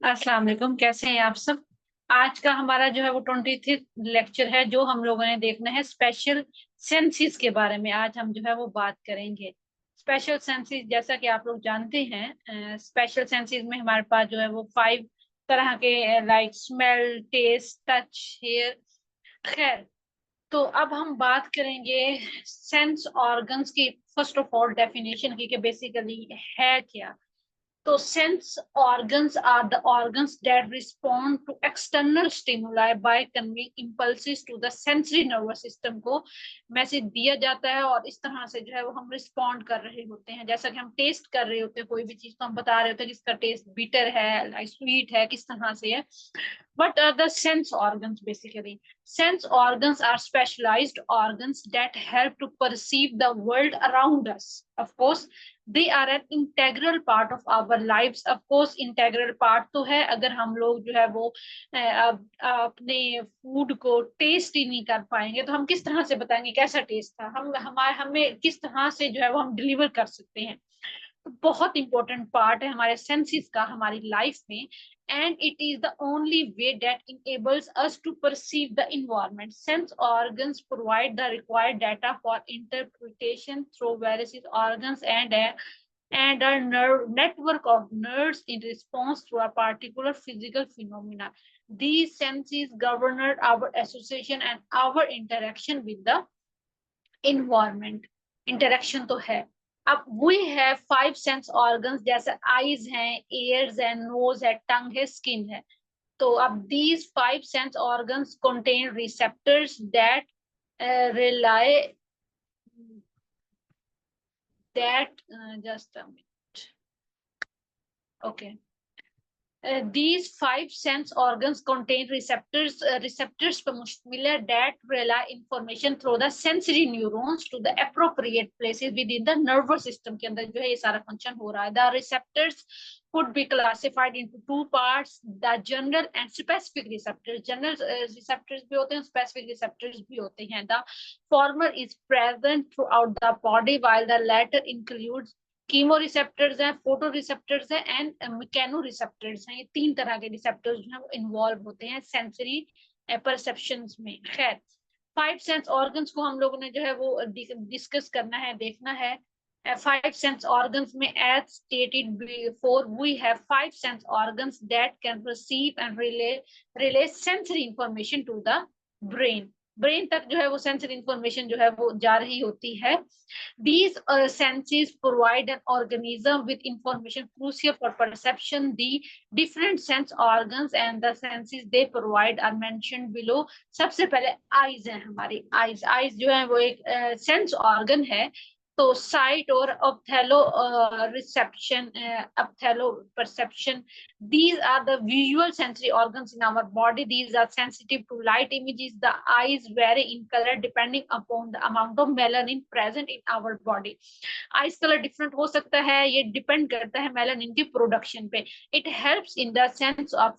अस्सलाम वालेकुम। कैसे हैं आप सब। आज का हमारा जो है वो 20th लेक्चर है, जो हम लोगों ने देखना है स्पेशल सेंसिस के बारे में। आज हम जो है वो बात करेंगे स्पेशल सेंसिस। जैसा कि आप लोग जानते हैं, स्पेशल सेंसिस में हमारे पास जो है वो 5 तरह के, like smell, taste, touch, hair. खैर, तो अब हम बात करेंगे सेंस ऑर्गन्स की। फर्स्ट ऑफ ऑल डेफिनेशन की कि बेसिकली है क्या। तो sense organs are the organs that respond to external stimuli by conveying impulses to the sensory nervous system को मैसेज दिया जाता है, और इस तरह से जो है वो हम रिस्पॉन्ड कर रहे होते हैं। जैसा कि हम टेस्ट कर रहे होते हैं कोई भी चीज, तो हम बता रहे होते हैं जिसका टेस्ट बिटर है, लाइक स्वीट है, किस तरह से है। What are the sense organs basically? Sense organs are specialized organs that help to perceive the world around us. Of course, they are an integral part of our lives. Of course, integral part तो है। अगर हम लोग जो है वो अपने food को टेस्ट ही नहीं कर पाएंगे तो हम किस तरह से बताएंगे कैसा टेस्ट था। हमें किस तरह से जो है वो हम डिलीवर कर सकते हैं। बहुत इंपॉर्टेंट पार्ट है हमारे सेंसेस का हमारी लाइफ में। And it is the only way that enables us to perceive the environment. Sense organs provide the required data for interpretation through various organs and a network of nerves in response to a particular physical phenomena. These senses govern our association and our interaction with the environment. Interaction तो है। अब we have 5 sense organs, जैसे eyes हैं, ears है, nose है, tongue है, skin है। तो अब these 5 sense organs contain receptors that rely that just a minute. Okay. These 5 sense organs contain receptors पर मुश्तमिल है that relay information through the sensory neurons to the appropriate places within the nervous system के अंदर जो है ये सारा function हो रहा है। The receptors could be classified into 2 parts, the general and specific receptors. General receptors भी होते हैं, specific receptors भी होते हैं। The former is present throughout the body while the latter includes chemo receptors हैं, फोटो रिसेप्टर्स हैं and mechano receptors हैं। ये 3 तरह के रिसेप्टर्स जो है वो इन्वॉल्व होते हैं सेंसरी परसेप्शंस में। खैर, 5 सेंस ऑर्गन्स को हम लोगों ने जो है वो डिस्कस करना है, देखना है। 5 सेंस ऑर्गन्स में as stated before we have 5 sense organs that can receive and relay sensory information to the brain. Brain तक जो है वो सेंसरी इंफॉर्मेशन जो है वो जा रही होती है। These senses provide an organism with information crucial for perception. The different sense organs and the senses they provide are mentioned below. सबसे पहले eyes हैं हमारी। eyes जो है वो एक sense organ है। तो sight और ophthalmo reception, ophthalmo perception, these are the visual sensory organs in our body. These are sensitive to light images. The eyes vary in color depending upon the amount of melanin present in our body. Eyes color different हो सकता है, ये depend करता है melanin की production पे. It helps in the sense of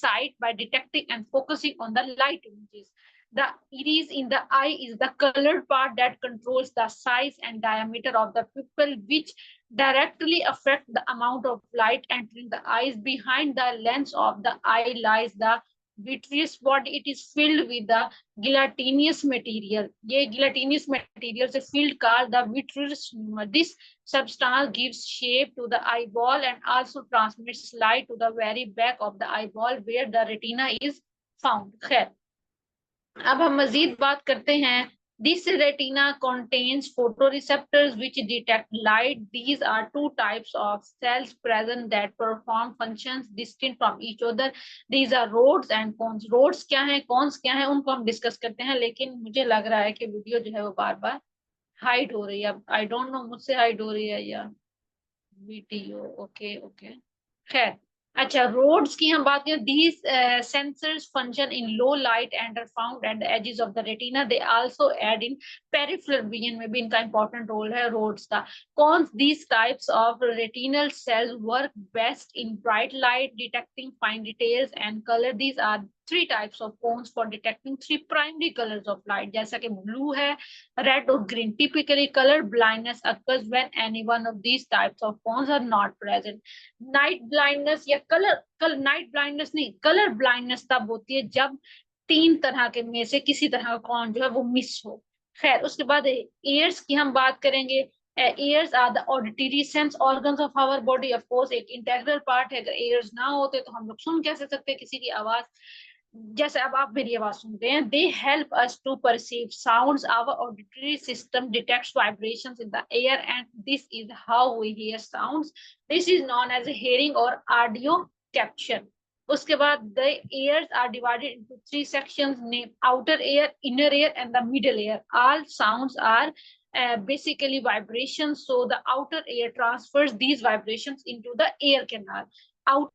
sight by detecting and focusing on the light images. The iris in the eye is the colored part that controls the size and diameter of the pupil, which directly affect the amount of light entering the eyes. Behind the lens of the eye lies the vitreous body. It is filled with the gelatinous material. ये gelatinous material से filled called the vitreous humor. This substance gives shape to the eyeball and also transmits light to the very back of the eyeball where the retina is found. खैर, अब हम मजीद बात करते हैं। This retina contains photoreceptors which detect light. These are 2 types of cells present that perform functions distinct from each other. These are rods and cones. Rods क्या है, cones क्या है, उनको हम डिस्कस करते हैं। लेकिन मुझे लग रहा है कि वीडियो जो है वो बार बार हाइड हो रही है। आई डोंट नो मुझसे हाइड हो रही है या वीडियो। ओके ओके, खैर। अच्छा, रोड्स की हम बात करें। These sensors function in low light and are found at the edges of the retina. They also add in peripheral vision में भी इनका important role है rods का। Cones, these types of retinal cells work best in bright light, detecting fine details and color. These are three types of cones for detecting three primary colors of light, जैसा कि blue है, red और green. Typically, color blindness occurs when any one of these types of cones are not present. Night blindness या night blindness नहीं, color blindness तब होती है जब तीन तरह के में से किसी तरह का कौन जो है वो मिस हो. खैर, उसके बाद ears की हम बात करेंगे. ears are the auditory sense organs of our body. Of course, एक integral part है. अगर ears ना होते तो हम लोग सुन कैसे सकते किसी की आवाज. जैसे अब आप मेरी आवाज सुनते हैं. They help us to perceive sounds. Our auditory system detects vibrations in the air, and this is how we hear sounds. This is known as hearing or audio capture. उसके बाद the ears are divided into three sections named outer ear, inner ear, and the middle ear. All sounds are basically vibrations, so the outer ear transfers these vibrations into the ear canal. Outer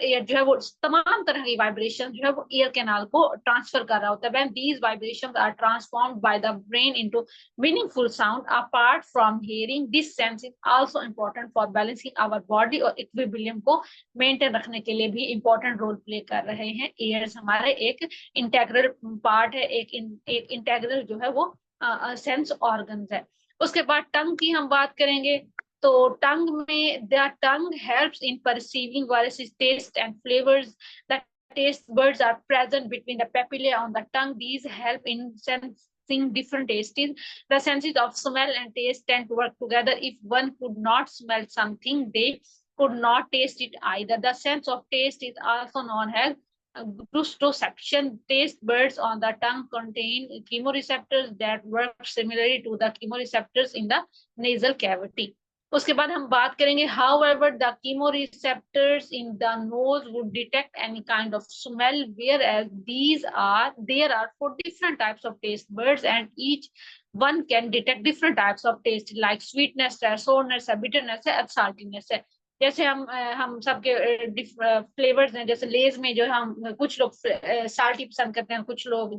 air जो है वो तमाम तरह की vibration जो है वो air canal को ट्रांसफर कर रहा होता है. When these vibrations are transformed by the brain into meaningful sound, apart from hearing, this sense is also important for balancing our body और इक्विलिब्रियम को मेंटेन रखने के लिए भी इंपॉर्टेंट रोल प्ले कर रहे हैं. एयर्स हमारे एक इंटेग्रल पार्ट है, एक इंटेग्रल जो है वो सेंस ऑर्गन्स है. उसके बाद टंग की हम बात करेंगे. तो टंग में the tongue helps in perceiving various taste and flavors. The taste buds are present between the papillae on the tongue. These help in sensing different tastes. The senses of smell and taste tend to work together. If one could not smell something, they could not taste it either. The sense of taste is also known as gustoception. Taste buds on the tongue contain chemoreceptors that work similarly to the chemoreceptors in the nasal cavity. उसके बाद हम बात करेंगे however the chemoreceptors in the nose would detect any kind of smell, whereas there are 4 different types of taste buds and each one can detect different types of taste like sweetness है, sourness है, bitterness है, saltiness है. जैसे हम सबके flavours हैं. जैसे लेज में जो हम कुछ लोग साल्टी पसंद करते हैं, कुछ लोग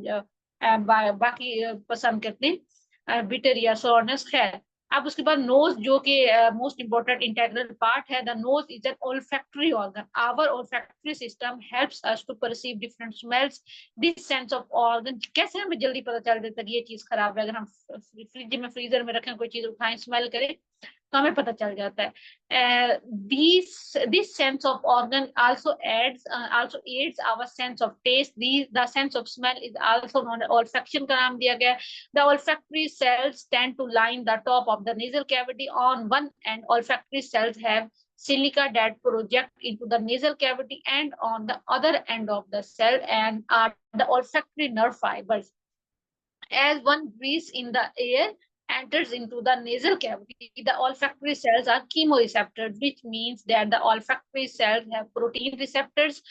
बाकी पसंद करते हैं बिटर या सोरनेस. खैर, अब उसके बाद नोज जो कि मोस्ट इंपोर्टेंट इंटेग्रल पार्ट है. The nose is an olfactory organ. Our olfactory system helps us to perceive different smells. This sense of organ कैसे हमें जल्दी पता चल जाता है कि ये चीज खराब है. अगर हम फ्रीजर में रखें, कोई चीज उठाएं, स्मेल करें तो हमें पता चल जाता है. This sense of organ also aids our sense of taste. The sense of smell is also known as olfaction का नाम दिया गया. The olfactory cells tend to line the top of the nasal cavity. On one end, olfactory cells have silica that project into the nasal cavity, and on the other end of the cell and are the olfactory nerve fibers. As one breathes in the air enters into the nasal cavity, the olfactory cells are chemoreceptors, which means that the olfactory cells have protein receptors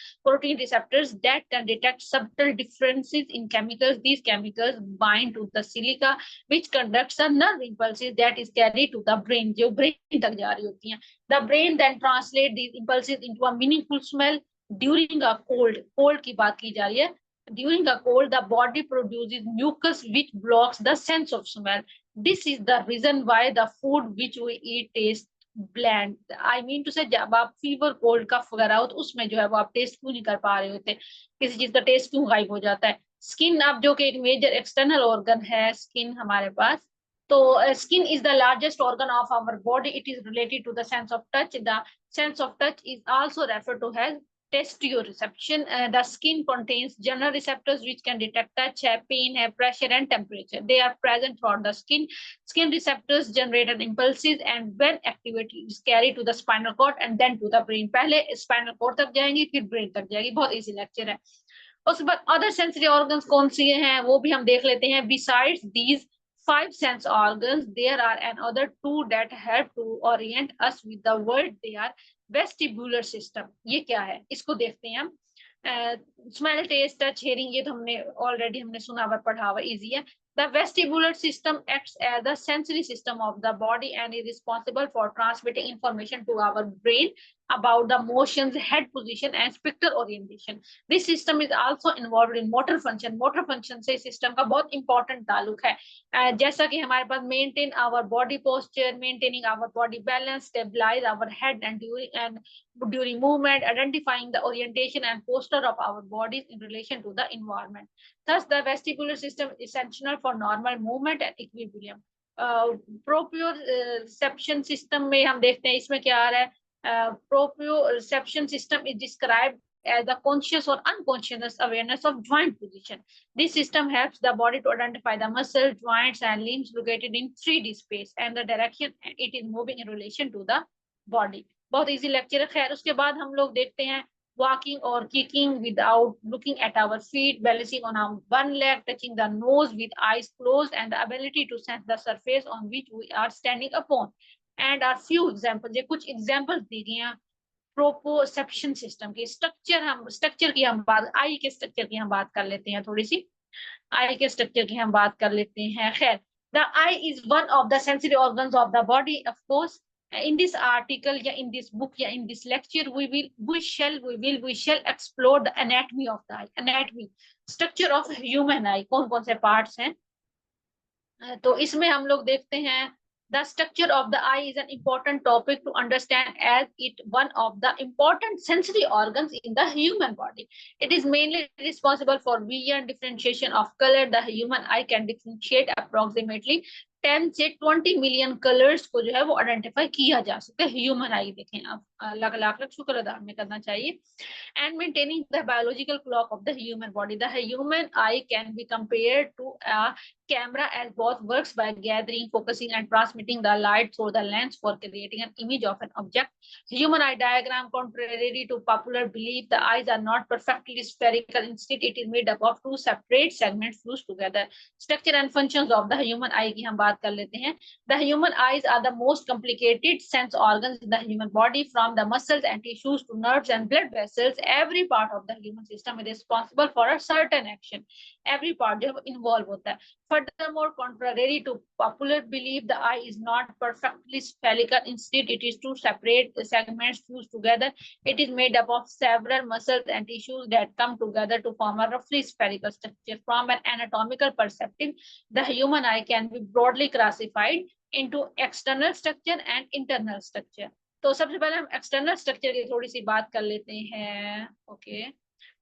that can detect subtle differences in chemicals. These chemicals bind to the silica, which conducts a nerve impulses that is carried to the brain, जो brain तक जा रही होती हैं. The brain then translates these impulses into a meaningful smell. During a cold की बात की जा रही है. During a cold, the body produces mucus which blocks the sense of smell. This is the reason why the food which we eat tastes bland. I mean to say, जब आप fever cold का वगैरह हो तो उसमें जो है वो आप टेस्ट क्यों नहीं कर पा रहे होते, किसी चीज का टेस्ट क्यों गायब हो जाता है. स्किन अब जो कि एक मेजर एक्सटर्नल ऑर्गन है, स्किन हमारे पास. तो skin is the largest organ of our body. It is related to the sense of touch. The sense of touch is also referred to as testoreception. The skin contains general receptors which can detect touch, pain, pressure, and temperature. They are present throughout the skin. Skin receptors generate impulses, and when activity is carried to the spinal cord and then to the brain. पहले spinal cord तक जाएंगी, फिर brain तक जाएगी. बहुत easy lecture है. उसके बाद other sensory organs कौन सी हैं वो भी हम देख लेते हैं. Besides these 5 sense organs, there are another 2 that help to orient us with the world. They are vestibular system. ये क्या है इसको देखते हैं हम. स्मेल, टेस्ट, टच, हियरिंग ये तो हमने ऑलरेडी सुना हुआ, पढ़ा हुआ, इजी है. The vestibular system acts as the sensory system of the body and is responsible for transmitting information to our brain. about the motions, head position and spectral orientation. This system is also involved in motor function. Motor function से system का बहुत important ताल्लुक है. जैसा कि हमारे पास maintain our body posture, maintaining our body balance, stabilize our head and during movement, identifying the orientation and posture of our bodies in relation to the environment. Thus, the vestibular system is essential for normal movement and equilibrium. Proprioception system में हम देखते हैं इसमें क्या आ रहा है. Proprioception system is described as the conscious or unconscious awareness of joint position. This system helps the body to identify the muscles, joints, and limbs located in 3D space and the direction it is moving in relation to the body. बहुत easy lecture है. खैर उसके बाद हम लोग देखते हैं walking or kicking without looking at our feet, balancing on our one leg, touching the nose with eyes closed, and the ability to sense the surface on which we are standing upon. And our few examples, ये कुछ examples दी गई हैं प्रोपोसेप्शन system की. Structure की हम बात, आई के structure की हम बात कर लेते हैं. थोड़ी सी आई के स्ट्रक्चर की हम बात कर लेते हैं. खैर, the eye is one of the sensory organs of the body. Of course, in this article या in this book या in this lecture we shall explore the anatomy of the eye. Anatomy, structure of human eye, कौन कौन से parts हैं. तो इसमें हम लोग देखते हैं the structure of the eye is an important topic to understand as it one of the important sensory organs in the human body. It is mainly responsible for vision, differentiation of color. The human eye can differentiate approximately 10 से 20 million colours को जो है वो identify किया जा सकता है. Human आई देखें आप, अलग अलग शुक्र अदा में करना चाहिए. And maintaining the biological clock of the human body. The human eye can be compared to a camera as both works by gathering, focusing and transmitting the light through the lens for creating an image of an object. Human eye diagram, contrary to popular belief, the eyes are not perfectly spherical. Instead, it is made up of two separate segments fused together. Structure and functions of the human eye की हम बात कर लेते हैं. The human eyes are the most complicated sense organs in the human body, from the muscles and tissues to nerves and blood vessels. Every part of the human system is responsible for a certain action. Every part जो involve होता है. Furthermore, contrary to popular belief, the eye is not perfectly spherical. Instead, it is two separate segments fused together. It is made up of several muscles and tissues that come together to form a roughly spherical structure. From an anatomical perspective, the human eye can be broadly classified into external structure and internal structure. तो सबसे पहले हम external structure की थोड़ी सी बात कर लेते हैं. Okay.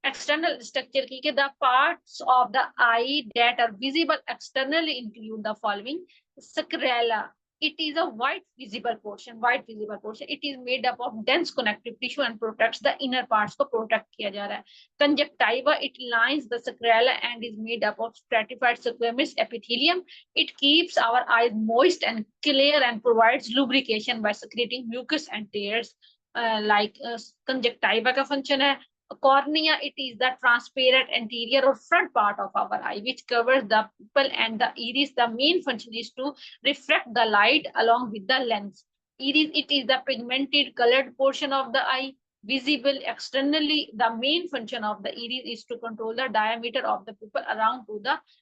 External structure की the parts of the eye that are visible externally include the following. Sclera, it is a white visible portion. It is made up of dense connective tissue and protects the inner parts को protect किया जा रहा है. Conjunctiva, it lines the sclera and is made up of stratified squamous epithelium. It keeps our eyes moist and clear and provides lubrication by secreting mucus and tears. Conjunctiva का function है. Cornea, it is the transparent anterior or front part of our eye which covers the pupil and the iris. The main function is to refract the light along with the lens. Iris, it is the pigmented colored portion of the eye visible externally. The main function of the iris is to control the diameter of the pupil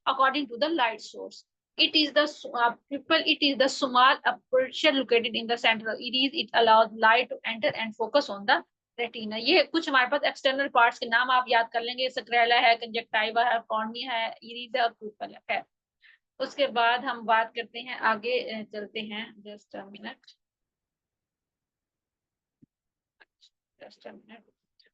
according to the light source. It is the pupil, it is the small aperture located in the center of iris. It allows light to enter and focus on the retina. ये कुछ हमारे पास external parts के नाम आप याद कर लेंगे. Sclera है, कंजक्टिवा है, कॉर्निया है, इरिस है और प्यूपल है. उसके बाद हम बात करते हैं, आगे चलते हैं. Just a minute.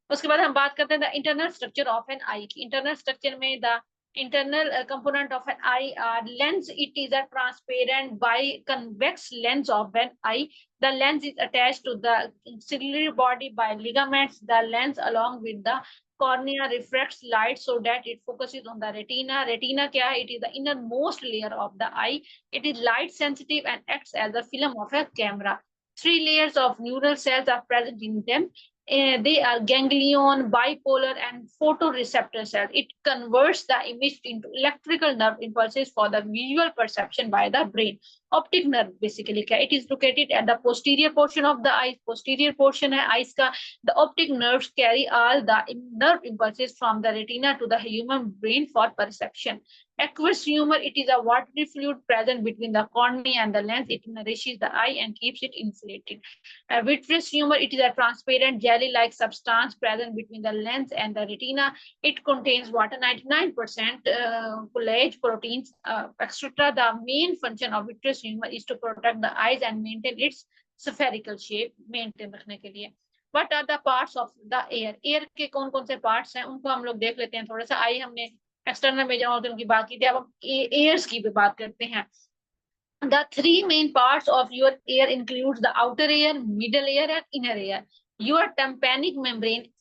उसके बाद हम बात करते हैं the internal structure of an eye की. इंटरनल स्ट्रक्चर में the internal component of an eye are lens. It is a transparent biconvex lens of an eye. The lens is attached to the ciliary body by ligaments. The lens along with the cornea refracts light so that it focuses on the retina. Retina क्या है? It is the innermost layer of the eye. It is light sensitive and acts as a film of a camera. 3 layers of neural cells are present in them. They are ganglion, bipolar, and photoreceptor cells. It converts the image into electrical nerve impulses for the visual perception by the brain. Optic nerve basically क्या? It is located at the posterior portion of the eye. Posterior portion है eyes का. The optic nerves carry all the nerve impulses from the retina to the human brain for perception. Aqueous humor, it is a watery fluid present between the cornea and the lens. It nourishes the eye and keeps it insulated. Vitreous humor, it is a transparent jelly-like substance present between the lens and the retina. It contains water, 99% collagen proteins, etc. The main function of vitreous humor is to protect the eyes and maintain its spherical shape, maintain रखने के लिए. What are the parts of the air? Air के कौन कौन से parts हैं उनको हम लोग देख लेते हैं थोड़ा सा. आइए हमने एक्सटर्नल मेजर ऑर्गन की बात की थी, अब हम एयर्स की भी बात करते हैं. The three main parts of your air includes the outer air, middle air, and inner air. Your tympanic membrane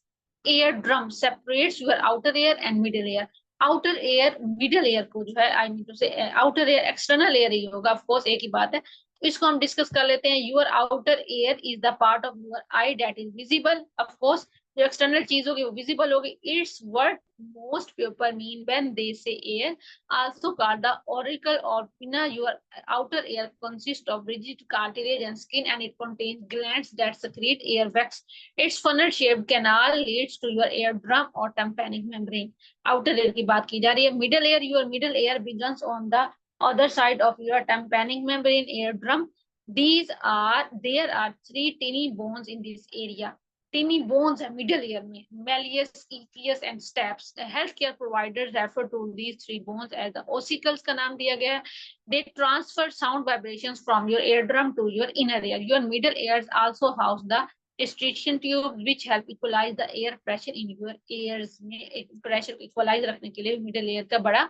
eardrum separates your outer air and middle air. Outer air, middle air को जो है, I mean to say outer air, external air ही होगा, of course एक ही बात है. इसको हम discuss कर लेते हैं. Your outer air is the part of your eye that is visible, of course. जो एक्सटर्नल चीज होगी वो विजिबल होगी. It's what most people mean when they say air, also called the auricle or pinna. Your outer air consists of rigid cartilage and skin, and it contains glands that secrete air wax. Its funnel-shaped canal leads to your eardrum or tympanic membrane. Outer air की बात की जा रही है. Middle air, your middle air begins on the other side of your tympanic membrane, eardrum. There are three tiny bones in this area. Tiny bones है middle ear में, malleus, epiphyseal and stapes. The healthcare providers refer to these three bones as the ossicles का नाम दिया गया है. They transfer sound vibrations from your eardrum to your inner ear. Your middle ears also house the restriction tubes which help equalize the air pressure in your ears. में pressure को equalize रखने के लिए middle ear का बड़ा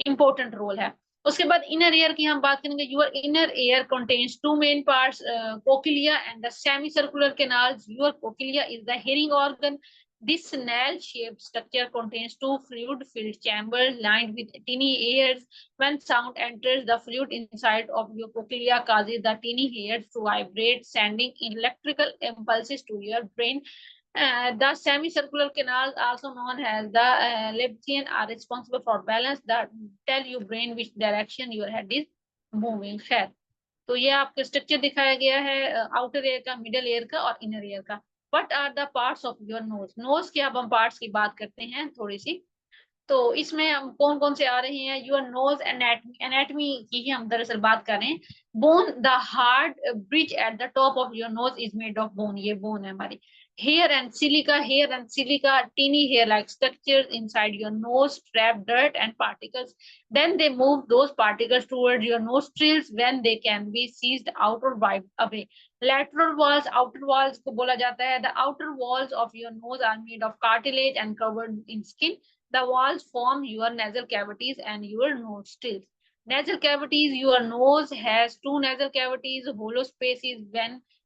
important role है. उसके बाद इनर एयर की हम बात करेंगे. Your inner ear contains two main parts, cochlea and the semi circular canals. Your cochlea is the hearing organ. This snail-shaped structure contains two fluid-filled chambers lined with tiny hairs. When sound enters the fluid inside of your cochlea, causes the tiny hairs to vibrate, sending electrical impulses to your brain. The semicircular canals, also known as the Levithian, are responsible for balance that tell your brain which direction your head is moving. खैर, तो ये आपको structure दिखाया गया है outer ear का, middle ear का और इनर एयर का. What are the parts of your nose? Nose के अब हम पार्ट्स की बात करते हैं थोड़ी सी. तो इसमें हम कौन कौन से आ रहे हैं. योर नोज एनाटमी, एनाटमी की ही हम दरअसल बात कर रहे हैं. Bone, the hard bridge at the top of your nose is made of bone. ये बोन है हमारी. Hair and silica, teeny hair-like structures inside your nose trap dirt and particles. Then they move those particles towards your nostrils when they can be seized out or wiped away. Lateral walls, outer walls को बोला जाता है. The outer walls of your nose are made of cartilage and covered in skin. The walls form your nasal cavities and your nostrils. Nasal cavities, your nose has two nasal cavities, hollow spaces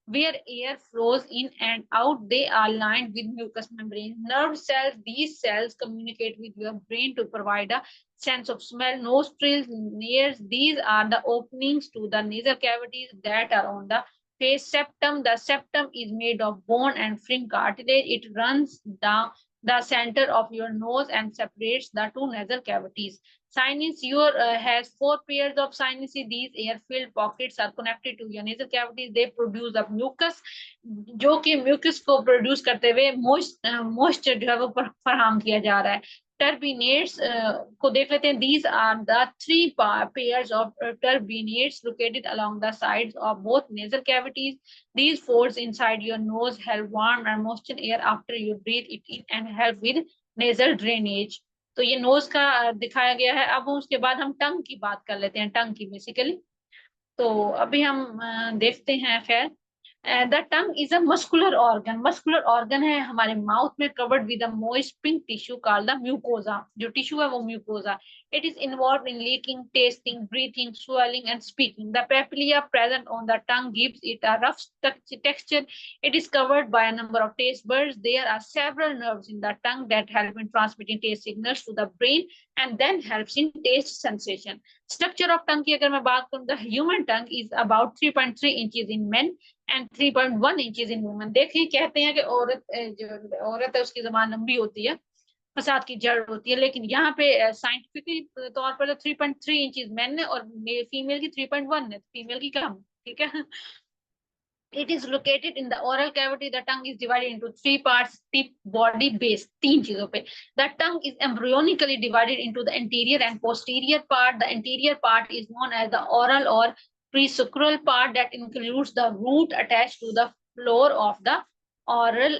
where air flows in and out. They are lined with mucous membrane. Nerve cells, these cells communicate with your brain to provide a sense of smell. Nostrils, ears, these are the openings to the nasal cavities that are on the face. Septum, the septum is made of bone and fringe cartilage. It runs down the center of your nose and separates the two nasal cavities. Sinus, your has four pairs of sinuses. These air-filled pockets are connected to your nasal cavities. They produce a mucus, जो कि mucus को produce करते हुए moisture जो है वो फराहम किया जा रहा है. Turbinates को देख लेते हैं. These are the three pairs of turbinates located along the sides of both nasal cavities. These folds inside your nose help warm and moisten air after you breathe it in and help with nasal drainage. तो ये knows का दिखाया गया है. अब उसके बाद हम टंग की बात कर लेते हैं, टंग की बेसिकली. तो अभी हम देखते हैं. खैर, the tongue is a muscular organ. Muscular organ है हमारे माउथ में, covered with a moist pink tissue called the mucosa. जो टिश्यू है वो mucosa. It is involved in licking, tasting, breathing, swallowing, and speaking. The papilla present on the tongue gives it a rough texture. It is covered by a number of taste buds. There are several nerves in the tongue that help in transmitting taste signals to the brain and then helps in taste sensation. Structure of tongue की अगर मैं बात करूँ, the human tongue is about 3.3 inches in men and 3.1 inches in women. देखें, कहते हैं कि औरत है उसकी ज़बान लंबी होती है, फसाद की जड़ होती है, लेकिन यहाँ पे साइंटिफिकली तौर पर तो 3.3 इंचेस मेन है और फीमेल की 3.1 है, फीमेल की कम. ठीक है. It is located in the oral cavity. The tongue is divided into three parts: tip, body, base. तीन चीजों पे. The tongue is embryonically divided into the anterior and posterior part. The anterior part is known as the oral or presucral part, that includes the root attached to the floor of the oral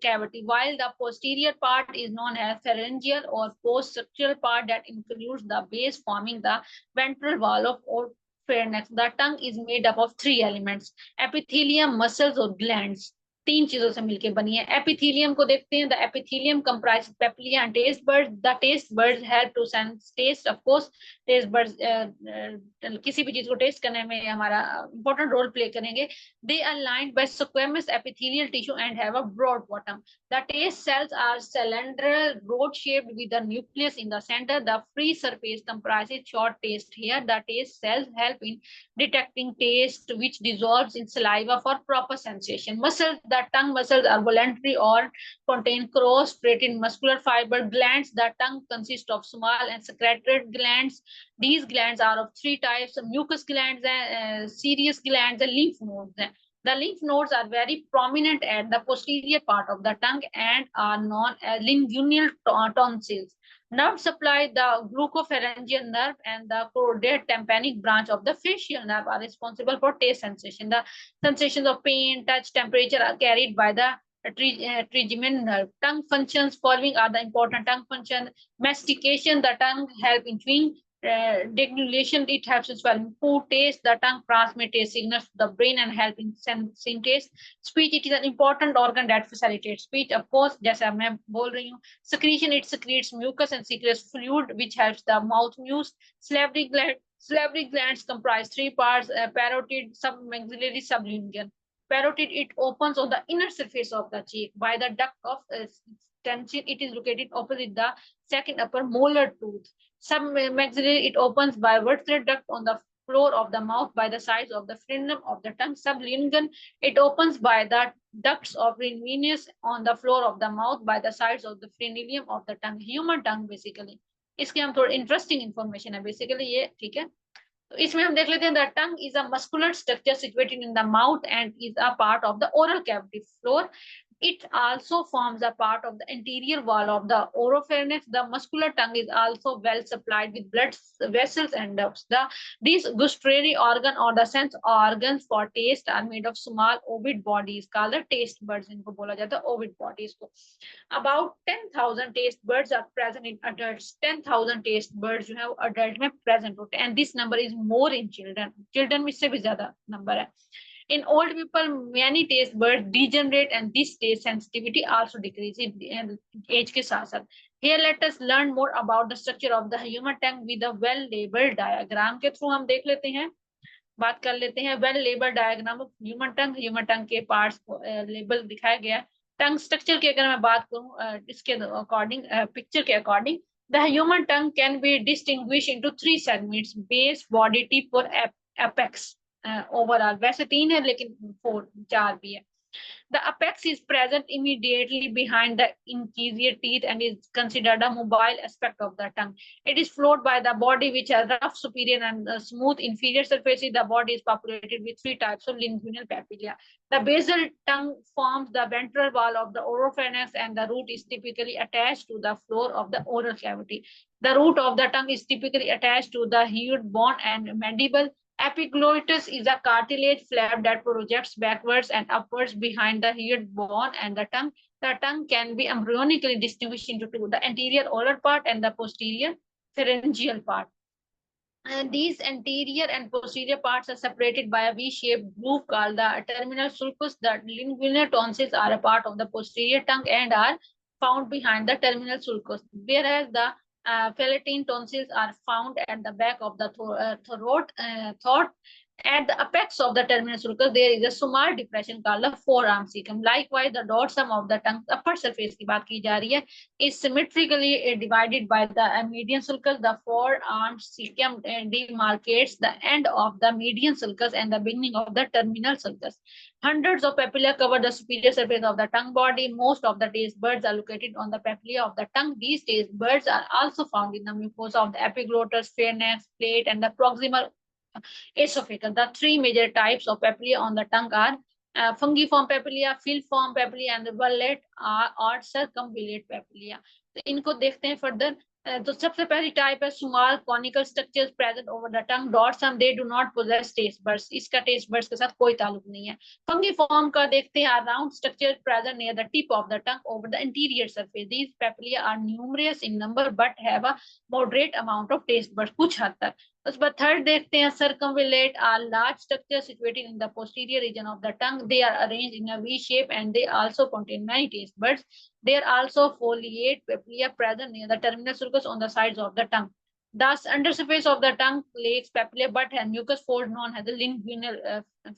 cavity, while the posterior part is known as pharyngeal or poststructural part, that includes the base forming the ventral wall of pharynx. The tongue is made up of three elements: epithelium, muscles और glands. तीन चीजों से मिलकर बनी है. Epithelium को देखते हैं. The epithelium comprise papilla and taste buds. The taste buds help to sense taste. Of course taste buds किसी भी चीज को टेस्ट करने में हमारा इंपॉर्टेंट रोल प्ले करेंगे. They are lined by squamous epithelial tissue and have a broad bottom. The taste cells are cylindrical, rod-shaped with a nucleus in the center. The free surface comprises short taste hairs. The taste cells help in detecting taste, which dissolves in saliva for proper sensation. Muscles. The tongue muscles are voluntary or contain cross-braided muscular fiber. Glands. The tongue consists of small and secretory glands. These glands are of three types: mucus glands, serous glands, and lymph nodes. The lymph nodes are very prominent at the posterior part of the tongue and are known as linguinal tonsils. Nerves supply. The glucopharyngeal nerve and the choroidal tympanic branch of the facial nerve are responsible for taste sensation. The sensations of pain, touch, temperature are carried by the trigeminal nerve. Tongue functions. Following are the important tongue functions: mastication. The tongue help in chewing. Deglution, it helps in swallowing food. Taste, the tongue transmits taste signals to the brain and help in sensing taste. Speech, it is an important organ that facilitates speech. Of course, जैसा मैं बोल रही हूँ. Secretion, it secretes mucus and secretes fluid which helps the mouth muse. Salivary glands comprise three parts: parotid, submaxillary, sublingual. Parotid, it opens on the inner surface of the cheek by the duct of tension. It is located opposite the second upper molar tooth. Submaxillary, it opens by vertebral duct on the floor of the mouth by the sides of the frenulum of the tongue. Sublingual, it opens by the ducts of venous on the floor of the mouth by the sides of the frenulum of the tongue. Human tongue basically. इसके हम थोड़ा interesting information है basically ये. ठीक है, तो इसमें हम देख लेते हैं. The tongue is a muscular structure situated in the mouth and is a part of the oral cavity floor. It also forms a part of the anterior wall of the oropharynx. The muscular tongue is also well supplied with blood vessels and ducts. These gustatory organ or the sense organs for taste are made of small ovid bodies called the taste buds. इनको बोला जाता है ovid bodies को. About 10,000 taste buds are present in adults. 10,000 taste buds जो है वो adult में present होते हैं. And this number is more in children. Children में इससे भी ज्यादा number है. In old people, many taste buds degenerate and this taste sensitivity also decreases age के साथ साथ. Here let us learn more about the structure of the human tongue with a well-labeled diagram के through हम देख लेते हैं, बात कर लेते हैं. well-labeled diagram of human tongue के parts को label दिखाया गया. Tongue structure की अगर मैं बात करूँ इसके according picture के according, the human tongue can be distinguished into three segments: base, body, tip और apex. ओवरऑल वैसे तीन है लेकिन 4 भी है. The apex is present immediately behind the incisor teeth and is considered a mobile aspect of the tongue. It is flowed by the body, which has rough superior and smooth inferior surfaces. The body is populated with three types of linguinal papilla. The basal tongue forms the ventral wall of the oropharynx and the root is typically attached to the floor of the oral cavity. The root of the tongue is typically attached to the hyoid bone and mandible. Epiglottis is a cartilage flap that projects backwards and upwards behind the hyoid bone and the tongue. The tongue can be embryonically distinguished into two: the anterior oral part and the posterior pharyngeal part. And these anterior and posterior parts are separated by a V-shaped groove called the terminal sulcus. The linguinal tonsils are a part of the posterior tongue and are found behind the terminal sulcus, whereas the palatine tonsils are found at the back of the throat. At the apex of the terminal sulcus, there is a small depression called the forearm cecum. Likewise, the dorsum of the tongue, upper surface की बात की जा रही है, is symmetrically divided by the median sulcus. The forearm cecum demarcates the end of the median sulcus and the beginning of the terminal sulcus. Hundreds of papilla cover the superior surface of the tongue body. Most of the taste buds are located on the papilla of the tongue. These taste buds are also found in the mucosa of the epiglottis, pharynx, plate, and the proximal esophagus. The three major types of papilla on the tongue are fungiform papilia, filiform papilia, and the vallet or circumvallate papilia. तो इनको देखते हैं further. तो सबसे पहली type है small conical structures present over the tongue, dorsum they do not possess taste buds, इसका taste buds के साथ कोई ताल्लुक नहीं है। फंगिफॉर्म का देखते हैं, round structure present near the tip of the tongue over the interior surface, these papillae are numerous in number but have a moderate amount of taste buds, कुछ हद तक। उसके बाद थर्ड देखते हैं circumvallate are large structure situated in the posterior region of the tongue, they are arranged in a V shape and they also contain many taste buds, there are also foliate papilia present near the terminal sulcus on the sides of the tongue. Thus, undersurface of the tongue lacks papillae but has mucus folds known as the linguinal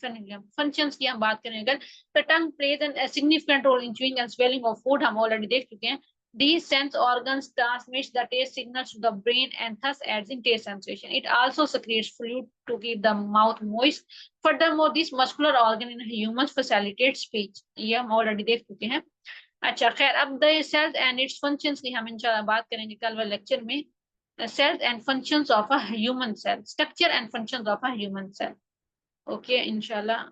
frenulum. Functions की हम बात करें अगर, the tongue plays a significant role in chewing and swallowing of food, हम already देख चुके हैं। These sense organs transmit the taste signals to the brain and thus adds in taste sensation. It also secretes fluid to keep the mouth moist. Furthermore, this muscular organ in humans facilitates speech. ये हम already देख चुके हैं। अच्छा खैर, अब the cells and its functions की हम इंशाल्लाह बात करेंगे कल वाले लेक्चर में। Cells and functions of a human cell, structure and functions of a human cell. Okay इंशाल्लाह।